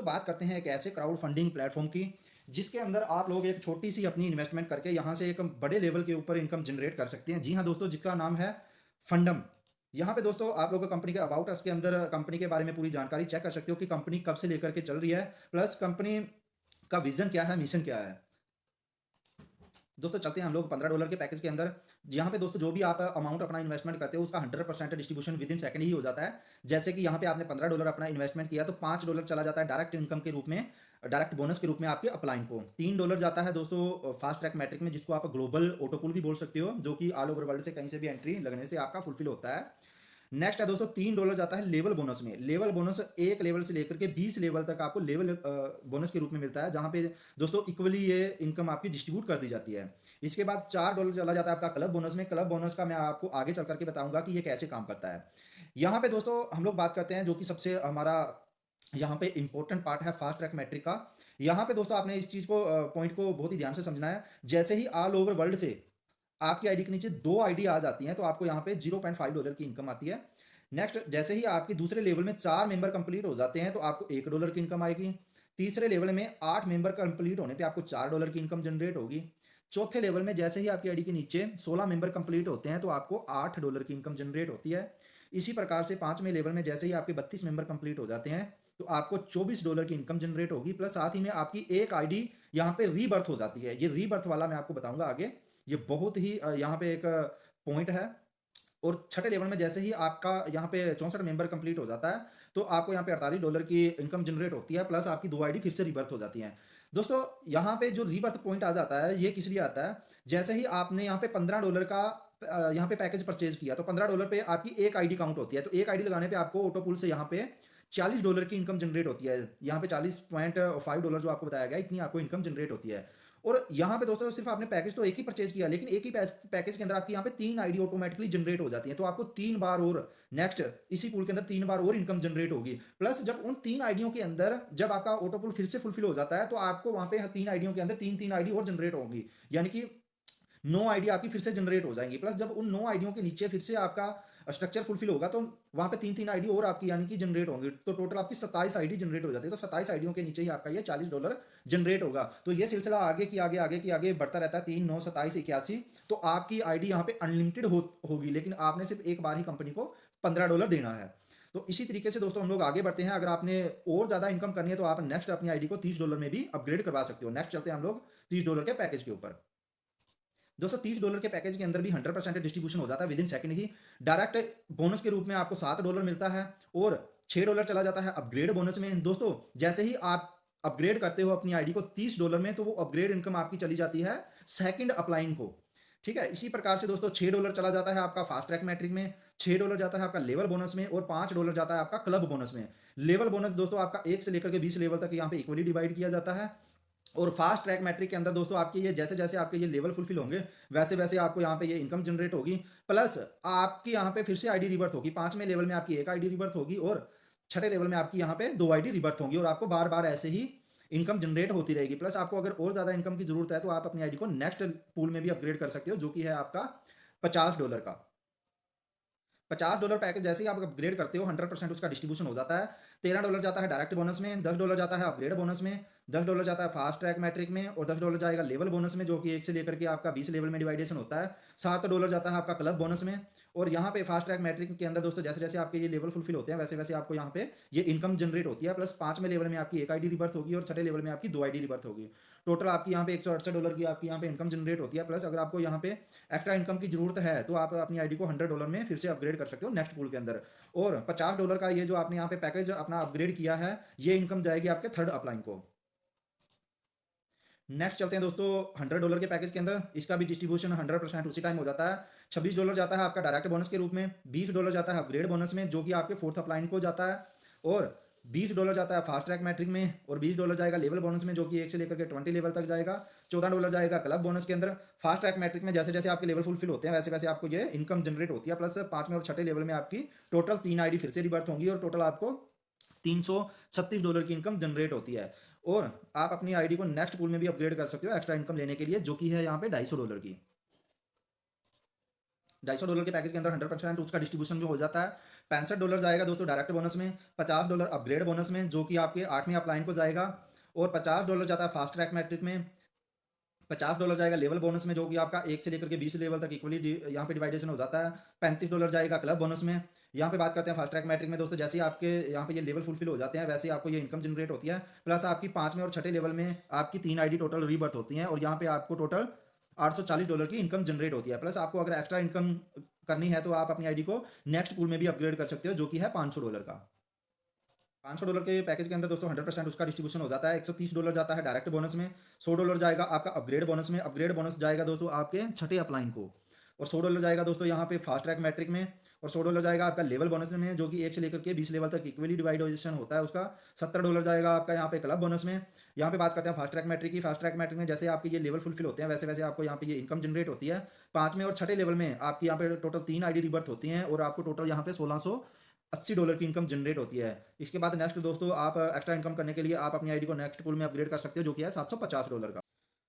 बात करते हैं एक ऐसे क्राउड फंडिंग प्लेटफॉर्म की जिसके अंदर आप लोग एक छोटी सी अपनी इन्वेस्टमेंट करके यहाँ से एक बड़े लेवल के ऊपर इनकम जनरेट कर सकते हैं। जी हाँ दोस्तों, जिसका नाम है फंडम। यहाँ पे दोस्तों आप लोग कंपनी के अबाउट अस के अंदर कंपनी के बारे में पूरी जानकारी चेक कर सकते हो कि कंपनी कब से लेकर के चल रही है, प्लस कंपनी का विजन क्या है, मिशन क्या है। दोस्तों चलते हैं हम लोग $15 के पैकेज के अंदर। यहाँ पे दोस्तों जो भी आप अमाउंट अपना इन्वेस्टमेंट करते हो उसका 100% डिस्ट्रीब्यूशन विद इन सेकंड ही हो जाता है। जैसे कि यहाँ पे आपने $15 अपना इन्वेस्टमेंट किया तो $5 चला जाता है डायरेक्ट इनकम के रूप में, डायरेक्ट बोनस के रूप में आपके अपलाइन को। $3 जाता है दोस्तों फास्ट ट्रैक मैट्रिक में, जिसको आप ग्लोबल ऑटोपुल भी बोल सकते हो, जो कि ऑल ओवर वर्ल्ड से कहीं से भी एंट्री लगने से आपका फुलफिल होता है। नेक्स्ट है दोस्तों $3 जाता है लेवल बोनस में। लेवल बोनस एक लेवल से लेकर के 20 लेवल तक आपको लेवल बोनस के रूप में मिलता है, जहां पे दोस्तों इक्वली ये इनकम आपकी डिस्ट्रीब्यूट कर दी जाती है। इसके बाद $4 चला जाता है आपका क्लब बोनस में। क्लब बोनस का मैं आपको आगे चल करके बताऊंगा कि ये कैसे काम करता है। यहाँ पे दोस्तों हम लोग बात करते हैं जो कि सबसे हमारा यहाँ पे इंपॉर्टेंट पार्ट है फास्ट ट्रैक मैट्रिक का। यहाँ पे दोस्तों आपने इस चीज को पॉइंट को बहुत ही ध्यान से समझना है। जैसे ही ऑल ओवर वर्ल्ड से आपकी आईडी के नीचे 2 आईडी आ जाती हैं तो आपको यहाँ पे $0.5 की इनकम आती है। नेक्स्ट, जैसे ही आपकी दूसरे लेवल में 4 मेंबर कंप्लीट हो जाते हैं तो आपको $1 की इनकम आएगी। तीसरे लेवल में 8 मेंबर कंप्लीट होने पे आपको $4 की इनकम जनरेट होगी। चौथे लेवल में जैसे ही आपकी आईडी के नीचे 16 मेंबर कंप्लीट होते हैं तो आपको $8 की इनकम जनरेट होती है। इसी प्रकार से 5वें लेवल में जैसे ही आपके 32 मेंबर कंप्लीट हो जाते हैं तो आपको $24 की इनकम जनरेट होगी। प्लस साथ ही में आपकी एक आईडी यहाँ पे रीबर्थ हो जाती है। ये रीबर्थ वाला मैं आपको बताऊंगा आगे, ये बहुत ही यहाँ पे एक पॉइंट है। और छठे लेवल में जैसे ही आपका यहाँ पे 64 मेंबर कंप्लीट हो जाता है तो आपको यहाँ पे $48 की इनकम जनरेट होती है, प्लस आपकी 2 आईडी फिर से रिबर्थ हो जाती हैं। दोस्तों यहाँ पे जो रीबर्थ पॉइंट आ जाता है ये किस लिए आता है, जैसे ही आपने यहाँ पे $15 का यहाँ पे पैकेज परचेज किया तो $15 पे आपकी एक आईडी काउंट होती है। तो एक आईडी लगाने पे आपको ऑटोपुल से यहाँ पे $40 की इनकम जनरेट होती है। यहाँ पे $40.5 जो आपको बताया गया, इतनी आपको इनकम जनरेट होती है। और यहाँ पे दोस्तों सिर्फ आपने पैकेज तो एक ही परचेज किया, लेकिन एक ही पैकेज के अंदर आपकी यहाँ पे 3 आईडी ऑटोमेटिकली जनरेट हो जाती है। तो आपको 3 बार और नेक्स्ट इसी पूल के अंदर 3 बार और इनकम जनरेट होगी। प्लस जब उन 3 आईडियों के अंदर जब आपका ऑटो पुल फिर से फुलफिल हो जाता है तो आपको वहां पे 3 आईडियों के अंदर 3 आईडी और जनरेट होंगी, यानी कि 9 आईडी आपकी फिर से जनरेट हो जाएंगी। प्लस जब उन 9 आईडियों के नीचे फिर से आपका स्ट्रक्चर फुलफिल होगा तो वहां पे 3 आईडी और आपकी यानी कि जनरेट होंगी, तो टोटल आपकी 27 आईडी जनरेट हो जाती है। तो 27 आईडियों के नीचे ही आपका ये $40 जनरेट होगा। तो ये सिलसिला आगे की आगे बढ़ता रहता है, 3 9 27 81। तो आपकी आईडी यहाँ पे अनलिमिटेड होगी, लेकिन आपने सिर्फ एक बार ही कंपनी को $15 देना है। तो इसी तरीके से दोस्तों हम लोग आगे बढ़ते हैं। अगर आपने और ज्यादा इनकम करनी है तो आप नेक्स्ट अपनी आईडी को $30 में भी अपग्रेड करवा सकते हो। नेक्स्ट चलते हैं हम लोग $30 के पैकेज के ऊपर। दोस्तों $30 के पैकेज के अंदर भी 100% डिस्ट्रीब्यूशन हो जाता है with in second he. Direct bonus के रूप में आपको $7 मिलता है और $6 चला जाता है अपग्रेड बोनस में। दोस्तों जैसे ही आप अपग्रेड करते हो अपनी आईडी को $30 में तो वो अपग्रेड इनकम आपकी चली जाती है सेकंड अपलाइन को। ठीक है, इसी प्रकार से दोस्तों $6 चला जाता है आपका फास्ट ट्रैक मैट्रिक में, $6 जाता है आपका लेवल बोनस में और $5 जाता है आपका क्लब बोनस में। लेवल बोनस दोस्तों आपका 1 से लेकर के 20 लेवल तक यहाँ पे इक्वली डिवाइड किया जाता है। और फास्ट ट्रैक मैट्रिक के अंदर दोस्तों आपके ये जैसे जैसे आपके ये लेवल फुलफिल होंगे वैसे वैसे आपको यहाँ पे ये इनकम जनरेट होगी। प्लस आपकी यहाँ पे फिर से आईडी रिबर्थ होगी। 5वें लेवल में आपकी एक आईडी रिबर्थ होगी और 6ठे लेवल में आपकी यहाँ पे 2 आईडी रिबर्थ होंगी और आपको बार बार ऐसे ही इनकम जनरेट होती रहेगी। प्लस आपको अगर और ज्यादा इनकम की जरूरत है तो आप अपनी आईडी को नेक्स्ट पूल में भी अपग्रेड कर सकते हो, जो कि है आपका $50 का। $50 पैकेज जैसे ही आप अपग्रेड करते हो 100% उसका डिस्ट्रीब्यूशन हो जाता है। $13 जाता है डायरेक्ट बोनस में, $10 जाता है अपग्रेड बोनस में, $10 जाता है फास्ट ट्रैक मैट्रिक में और $10 जाएगा लेवल बोनस में, जो कि 1 से लेकर के आपका 20 लेवल में डिवाइडेशन होता है। $7 जाता है आपका क्लब बोनस में। और यहाँ पे फास्ट ट्रैक मैट्रिक के अंदर दोस्तों जैसे जैसे आपके ये लेवल फुलफिल होते हैं वैसे वैसे आपको यहाँ पे ये इनकम जनरेट होती है। प्लस 5वें लेवल में आपकी एक आईडी रिबर्थ होगी और 6ठे लेवल में आपकी 2 आईडी रिबर्थ होगी। टोटल आपकी यहाँ पे $168 की आपकी यहाँ पे इनकम जनरेट होती है। प्लस अगर आपको यहाँ पे एक्स्ट्रा इनकम की जरूरत है तो आप अपनी आईडी को $100 में फिर से अपग्रेड कर सकते हो नेक्स्ट पूल के अंदर। और $50 का ये जो आपने यहाँ पे पैकेज अपना अपग्रेड किया है ये इनकम जाएगी आपके थर्ड अपलाइन को। नेक्स्ट चलते हैं दोस्तों $100 के पैकेज के अंदर। इसका भी डिस्ट्रीब्यूशन 100% उसी टाइम हो जाता है। $26 जाता है आपका डायरेक्ट बोनस के रूप में, $20 जाता है अपग्रेड बोनस में जो कि आपके फोर्थ अपलाइन को जाता है और $20 जाता है फास्ट ट्रैक मैट्रिक में और $20 जाएगा लेवल बोनस में, जो कि 1 से लेकर के 20 लेवल तक जाएगा। $14 जाएगा क्लब बोनस के अंदर। फास्ट ट्रैक मैट्रिक में जैसे जैसे आपके लेवल फुलफिल होते हैं वैसे वैसे आपको ये इनकम जनरेट होती है। प्लस 5वें और 6ठे लेवल में आपकी टोटल 3 आईडी फिर से रिबर्थ होंगी और टोटल आपको $336 की इनकम जनरेट होती है। और आप अपनी आईडी को नेक्स्ट पूल में भी अपग्रेड कर सकते हो एक्स्ट्रा इनकम लेने के लिए, जो कि है यहाँ पे $250 की। $250 के पैकेज के अंदर 100% उसका डिस्ट्रीब्यूशन भी हो जाता है। $65 जाएगा दोस्तों डायरेक्ट बोनस में, $50 अपग्रेड बोनस में जो कि आपके 8वीं अपलाइन को जाएगा, और $50 जाता है फास्ट ट्रैक मैट्रिक में, $50 जाएगा लेवल बोनस में जो कि आपका 1 से लेकर के 20 लेवल तक इक्वली यहाँ पे डिवाइडेशन हो जाता है। $35 जाएगा क्लब बोनस में। यहाँ पे बात करते हैं फास्ट ट्रैक मैट्रिक में दोस्तों, जैसे ही आपके यहाँ पे ये लेवल फुलफिल हो जाते हैं वैसे ही आपको ये इनकम जनरेट होती है। प्लस आपकी 5वें और 6ठे लेवल में आपकी 3 आईडी टोटल रीबर्थ होती हैं, और यहाँ पे आपको टोटल $840 की इनकम जनरेट होती है। प्लस आपको अगर एक्स्ट्रा इनकम करनी है तो आप अपनी आईडी को नेक्स्ट पूल में भी अपग्रेड कर सकते हो, जो कि है $500 का। $500 के पैकेज के अंदर दोस्तों 100% उसका डिस्ट्रीब्यूशन हो जाता है। $130 जाता है डायरेक्ट बोनस में, $100 जाएगा आपका अपग्रेड बोनस में। अपग्रेड बोनस जाएगा दोस्तों आपके 6ठे अपलाइन को, और $100 जाएगा दोस्तों यहाँ पे फास्ट ट्रैक मैट्रिक में, और $100 जाएगा आपका लेवल बोनस में जो कि 1 से लेकर के 20 लेवल तक इक्वली डिवाइडेशन होता है उसका। $70 जाएगा आपका यहाँ पे क्लब बोनस में। यहाँ पे बात करते हैं फास्ट ट्रैक मैट्रिक की। फास्ट ट्रैक मैट्रिक में जैसे आपके ये लेवल फुलफिल होते हैं वैसे वैसे आपको यहाँ पे ये इनकम जनरेट होती है। 5वें और 6ठे लेवल में आपकी यहाँ पे टोटल 3 आईडी रिबर्थ होती हैं, और आपको टोटल यहाँ पे $1680 की इनकम जनरेट होती है। इसके बाद नेक्स्ट दोस्तों आप एक्स्ट्रा इनकम करने के लिए आप अपनी आईडी को नेक्स्ट पूल में अपग्रेड कर सकते हो, जो कि है $750 का।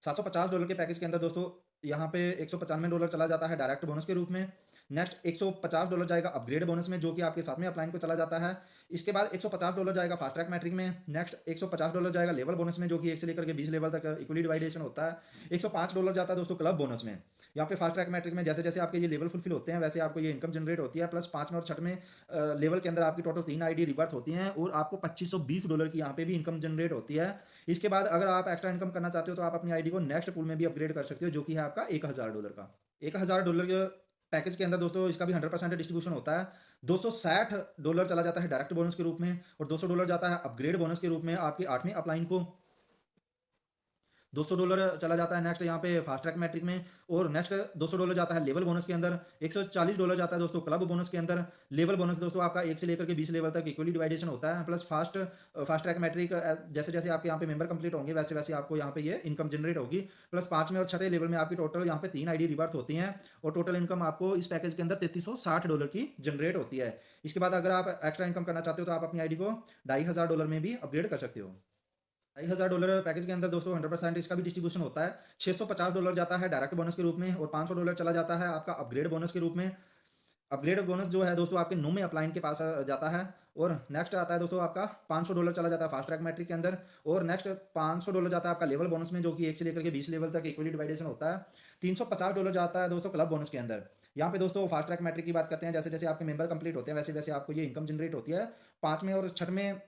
$750 के पैकेज के अंदर दोस्तों यहाँ पे $195 चला जाता है डायरेक्ट बोनस के रूप में। नेक्स्ट $150 जाएगा अपग्रेड बोनस में जो कि आपके 7वें अपलाइन को चला जाता है। इसके बाद $150 जाएगा फास्ट ट्रैक मैट्रिक में। नेक्स्ट $150 जाएगा लेवल बोनस में जो कि 1 से लेकर के 20 लेवल तक इक्वली डिवाइडेशन होता है। $105 जाता है दोस्तों क्लब बोनस में। यहाँ पे फास्ट ट्रैक मैट्रिक में जैसे जैसे आपके ये लेवल फुलफिल होते हैं वैसे आपको ये इनकम जनरेट होती है। प्लस 5वें और 6वें लेवल के अंदर आपकी टोटल 3 आईडी रिबर्थ होती हैं, और आपको $2520 की यहाँ पे भी इनकम जनरेट होती है। इसके बाद अगर आप एक्स्ट्रा इनकम करना चाहते हो तो आप अपनी आईडी को नेक्स्ट पूल में भी अपग्रेड कर सकते हो, जो कि है आपका $1000 का। $1000 के पैकेज के अंदर दोस्तों इसका भी 100% डिस्ट्रीब्यूशन होता है। $260 चला जाता है डायरेक्ट बोनस के रूप में, और $200 जाता है अपग्रेड बोनस के रूप में आपकी 8वीं अपलाइन को। $200 चला जाता है नेक्स्ट यहाँ पे फास्ट ट्रैक मैट्रिक में, और नेक्स्ट $200 जाता है लेवल बोनस के अंदर। $140 जाता है दोस्तों क्लब बोनस के अंदर। लेवल बोनस दोस्तों आपका 1 से लेकर के 20 लेवल तक इक्वली डिवाइडेशन होता है। प्लस फास्ट ट्रैक मैट्रिक जैसे जैसे आपके यहाँ पे मेंबर कंप्लीट होंगे वैसे वैसे आपको यहाँ पे ये इनकम जनरेट होगी। प्लस 5वें और 6ठे लेवल में आपकी टोटल यहाँ पे 3 आईडी रिबर्थ होती हैं, और टोटल इनकम आपको इस पैकेज के अंदर $3360 की जनरेट होती है। इसके बाद अगर आप एक्स्ट्रा इनकम करना चाहते हो तो आप अपनी आईडी को $2500 में भी अपग्रेड कर सकते हो। $2500 पैकेज के अंदर दोस्तों 100% इसका भी डिस्ट्रीब्यूशन होता है। $650 जाता है डायरेक्ट बोनस के रूप में, और $500 चला जाता है आपका अपग्रेड बोनस के रूप में। अपग्रेड बोनस जो है दोस्तों आपके 9वें अपलाइन के पास जाता है। और नेक्स्ट आता है दोस्तों आपका $500 चला जाता है फास्ट ट्रैक मैट्रिक के अंदर, और नेक्स्ट $500 जाता है आपका लेवल बोनस में जो कि 1 से लेकर के 20 लेवल तक इक्वली डिवाइडेशन होता है। $350 जाता है दोस्तों क्लब बोनस के अंदर। यहाँ पे दोस्तों फास्ट ट्रैक मैट्रिक की बात करते हैं, जैसे जैसे आपके मेंबर कंप्लीट होते हैं वैसे वैसे आपको ये इनकम जनरेट होती है। 5वें और 6वें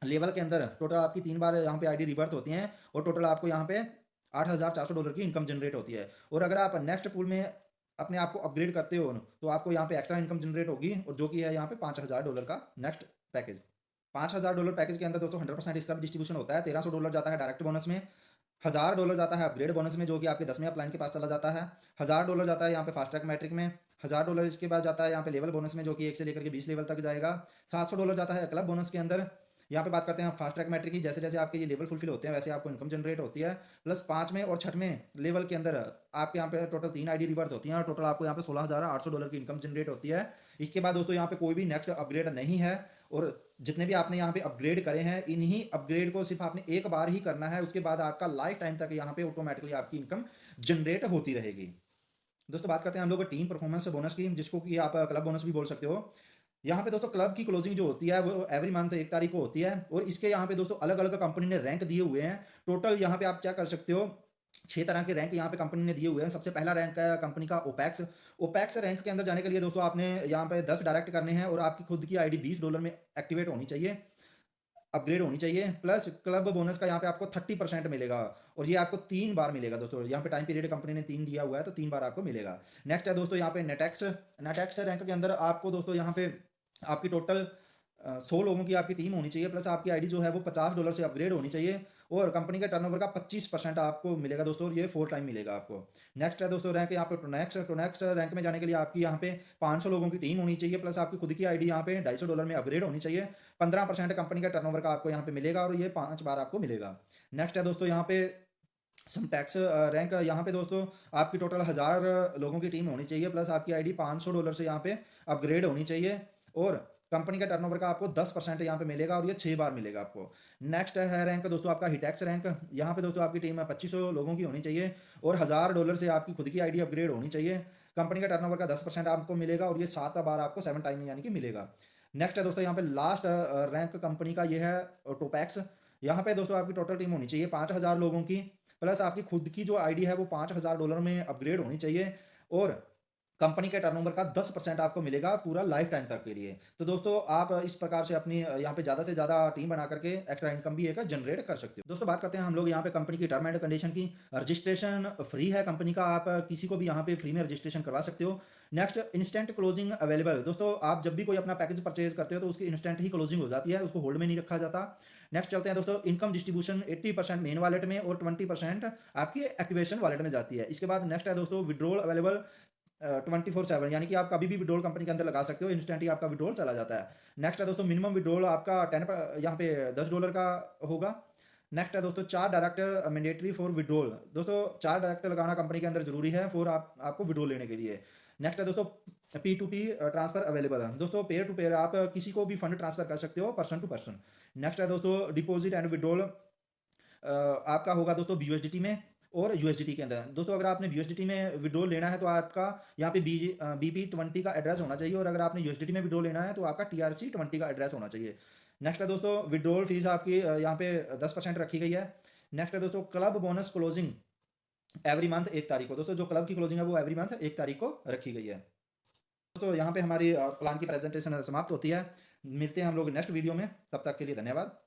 लेवल के अंदर टोटल आपकी 3 बार यहाँ पे आईडी रिबर्थ होती हैं, और टोटल आपको यहाँ पे $8400 की इनकम जनरेट होती है। और अगर आप नेक्स्ट पूल में अपने आप को अपग्रेड करते हो तो आपको यहाँ पे एक्स्ट्रा इनकम जनरेट होगी, और जो कि है यहाँ पे $5000 का नेक्स्ट पैकेज। $5000 पैकेज के अंदर दोस्तों 100% इसका भी डिस्ट्रीब्यूशन होता है। $1300 जाता है डायरेक्ट बोनस में, $1000 जाता है अपग्रेड बोनस में जो कि आपके 10वें अपलाइन के पास चला जाता है। $1000 जाता है यहाँ पे फास्ट ट्रैक मैट्रिक में। $1000 इसके बाद जाता है यहाँ पे लेवल बोनस में जो कि 1 से लेकर के 20 लेवल तक जाएगा। $700 जाता है क्लब बोनस के अंदर। यहाँ पे बात करते हैं फास्ट ट्रैक मैट्रिक की, जैसे जैसे आपके ये लेवल फुलफिल होते हैं वैसे आपको इनकम जनरेट होती है। प्लस 5वें और 6वें लेवल के अंदर आपके यहाँ पे टोटल 3 आईडी रिबर्थ होती हैं, और टोटल आपको यहाँ पे $16800 की इनकम जनरेट होती है। इसके बाद दोस्तों यहाँ पे कोई भी नेक्स्ट अपग्रेड नहीं है, और जितने भी आपने यहाँ पे अपग्रेड करे हैं इन्हीं अपग्रेड को सिर्फ आपने एक बार ही करना है, उसके बाद आपका लाइफ टाइम तक यहाँ पे ऑटोमेटिकली आपकी इनकम जनरेट होती रहेगी। दोस्तों बात करते हैं हम लोग टीम परफॉर्मेंस बोनस की, जिसको कि आप क्लब बोनस भी बोल सकते हो। यहाँ पे दोस्तों क्लब की क्लोजिंग जो होती है वो एवरी मंथ 1 तारीख को होती है, और इसके यहाँ पे दोस्तों अलग अलग कंपनी ने रैंक दिए हुए हैं। टोटल यहाँ पे आप चेक कर सकते हो 6 तरह के रैंक यहाँ पे कंपनी ने दिए हुए हैं। सबसे पहला रैंक है कंपनी का ओपैक्स। ओपैक्स रैंक के अंदर जाने के लिए दोस्तों आपने यहाँ पे 10 डायरेक्ट करने हैं, और आपकी खुद की आईडी $20 में एक्टिवेट होनी चाहिए, अपग्रेड होनी चाहिए। प्लस क्लब बोनस का यहाँ पे आपको 30% मिलेगा, और ये आपको 3 बार मिलेगा दोस्तों। यहाँ पे टाइम पीरियड कंपनी ने 3 दिया हुआ है तो 3 बार आपको मिलेगा। नेक्स्ट है दोस्तों यहाँ पे नेटैक्स। नेटैक्स रैंक के अंदर आपको दोस्तों यहाँ पे आपकी टोटल 100 लोगों की आपकी टीम होनी चाहिए, प्लस आपकी आईडी जो है वो $50 से अपग्रेड होनी चाहिए, और कंपनी के टर्नओवर का 25% आपको मिलेगा दोस्तों, और ये 4 टाइम मिलेगा आपको। नेक्स्ट है दोस्तों रैंक यहाँ पे टोनेक्स रैंक में जाने के लिए आपकी यहाँ पे 500 लोगों की टीम होनी चाहिए, प्लस आपकी खुद की आईडी यहाँ पे $250 में अपग्रेड होनी चाहिए। 15% कंपनी का टर्नओवर का आपको यहाँ पे मिलेगा, और ये 5 बार आपको मिलेगा। नेक्स्ट है दोस्तों यहाँ पे सम टैक्स रैंक। यहाँ पे दोस्तों आपकी टोटल 1000 लोगों की टीम होनी चाहिए, प्लस आपकी आईडी $500 से यहाँ पे अपग्रेड होनी चाहिए, और कंपनी का टर्नओवर का आपको 10% यहाँ पे मिलेगा, और ये 6 बार मिलेगा आपको। नेक्स्ट है रैंक दोस्तों आपका हिटैक्स रैंक। यहाँ पे दोस्तों आपकी टीम में 2500 लोगों की होनी चाहिए, और $1000 से आपकी खुद की आईडी अपग्रेड होनी चाहिए। कंपनी का टर्नओवर का 10% आपको मिलेगा और ये 7 बार आपको 7 टाइम यानी कि मिलेगा। नेक्स्ट है दोस्तों यहाँ पे लास्ट रैंक कंपनी का ये है टोपैक्स। यहाँ पे दोस्तों आपकी टोटल टीम होनी चाहिए 5,000 लोगों की, प्लस आपकी खुद की जो आईडी है वो $5,000 में अपग्रेड होनी चाहिए, और कंपनी के टर्नओवर का 10% आपको मिलेगा पूरा लाइफ टाइम तक के लिए। तो दोस्तों आप इस प्रकार से अपनी यहाँ पे ज़्यादा से ज़्यादा टीम बना करके एक्स्ट्रा इनकम भी एक जनरेट कर सकते हो। दोस्तों बात करते हैं हम लोग यहाँ पे कंपनी की टर्म एंड कंडीशन की। रजिस्ट्रेशन फ्री है कंपनी का, आप किसी को भी यहाँ पे फ्री में रजिस्ट्रेशन करवा सकते हो। Next, instant closing available. दोस्तों आप जब भी कोई अपना पैकेज परचेज करते हो तो उसकी इंस्टेंट ही क्लोजिंग हो जाती है, उसको होल्ड में नहीं रखा जाता। नेक्स्ट चलते हैं दोस्तों, इनकम डिस्ट्रीब्यूशन 80% मेन वॉलेट में और 20% आपकी एक्टिवेशन वॉलेट में जाती है। इसके बाद नेक्स्ट है दोस्तों, विड्रॉल अवेलेबल 24/7, यानी कि आप कभी भी विड्रॉल कंपनी के अंदर लगा सकते हो, इंस्टेंट ही आपका विड्रॉल चला जाता है। नेक्स्ट है दोस्तों, मिनिमम विड्रॉल आपका 10 यहाँ पे $10 का होगा। नेक्स्ट है दोस्तों, 4 डायरेक्ट मैंडेटरी फॉर विड्रॉल। दोस्तों 4 डायरेक्ट लगाना कंपनी के अंदर जरूरी है फॉर आपको विड्रॉल लेने के लिए। नेक्स्ट है दोस्तों, P2P ट्रांसफर अवेलेबल है। दोस्तों पेयर टू पेयर आप किसी को भी फंड ट्रांसफर कर सकते हो, पर्सन टू पर्सन। नेक्स्ट है दोस्तों, डिपॉजिट एंड विड्रॉल आपका होगा दोस्तों BUSDT में और USDT के अंदर। दोस्तों अगर आपने BUSDT में विड्रॉल लेना है तो आपका यहाँ पे BP20 का एड्रेस होना चाहिए, और अगर आपने USDT में विड्रॉल लेना है तो आपका TRC20 का एड्रेस होना चाहिए। नेक्स्ट है दोस्तों, विड्रॉल फीस आपकी यहाँ पे 10% रखी गई है। नेक्स्ट है दोस्तों, club bonus closing every month 1 तारीख को। दोस्तों जो क्लब की क्लोजिंग है वो एवरी मंथ 1 तारीख को रखी गई है। दोस्तों यहाँ पे हमारी प्लान की प्रेजेंटेशन समाप्त होती है। मिलते हैं हम लोग नेक्स्ट वीडियो में, तब तक के लिए धन्यवाद।